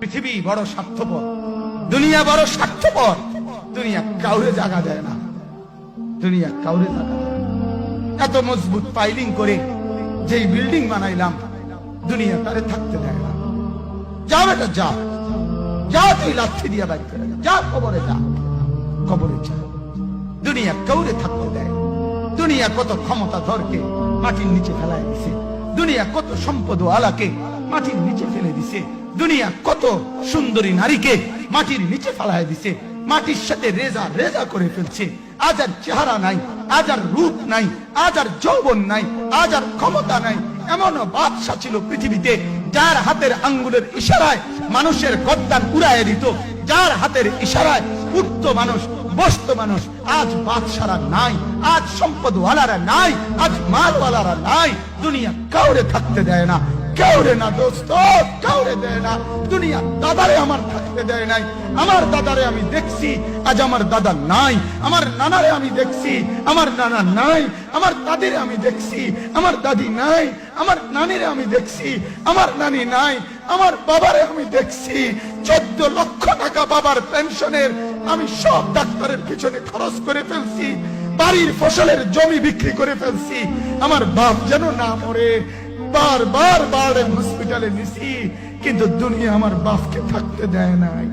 পৃথিবী বড় স্বার্থপর, দুনিয়া বড় স্বার্থপর। দুনিয়া কাউরে জায়গা দেয় না, দুনিয়া কাউরে জায়গা দেয় না। এত মজবুত পাইলিং করে যেই বিল্ডিং বানাইলাম, দুনিয়া তারে থাকতে দেয় না। যা বেটা যা, যা তুই লাথি দিয়া বাড়ি করে যা, কবরে যা, কবরে যা। দুনিয়া কাউরে থাকতে দেয়। দুনিয়া কত ক্ষমতাধরকে মাটির নিচে ফেলায় দিছে, দুনিয়া কত সম্পদ আলাকে মাটির নিচে ফেলে দিছে, দুনিয়া কত সুন্দরী নারীকে মাটির নিচে ফেলায় দিছে, মাটির সাথে রেজা রেজা করে ফেলছে। আজ আর চেহারা নাই, আজ আর রূপ নাই, আজ আর যৌবন নাই, আজ আর ক্ষমতা নাই। এমন বাদশা ছিল পৃথিবীতে, যার হাতের আঙ্গুলের ইশারায় মানুষের গর্দান উড়াইয়া দিত, যার হাতের ইশারায় উঠতো মানুষ, বসতো মানুষ। আজ বাদশারা নাই, আজ সম্পদওয়ালারা নাই, আজ মালওয়ালারা নাই। দুনিয়া কাউরে থাকতে দেয় না, কাউরে না দোস্ত, কাউরে দেয় না। দুনিয়া দাদারে আমার থাকতে দেয় নাই। আমার দাদারে আমি দেখছি, আজ আমার দাদা নাই। আমার নানারে আমি দেখছি, আমার নানা নাই। আমার দাদিরে আমি দেখছি, আমার দাদি নাই। আমার নানিরে আমি দেখছি, আমার নানি নাই। আমার বাবারে আমি দেখছি, 14 লক্ষ টাকা বাবার পেনশনের আমি সব ডাক্তারের পিছনে খরচ করে ফেলছি, বাড়ির ফসলের জমি বিক্রি করে ফেলছি। আমার বাপ যেন না মরে বারবার হসপিটালে নিছি, কিন্তু দুনিয়া আমার বাপকে থাকতে দেয় নাই।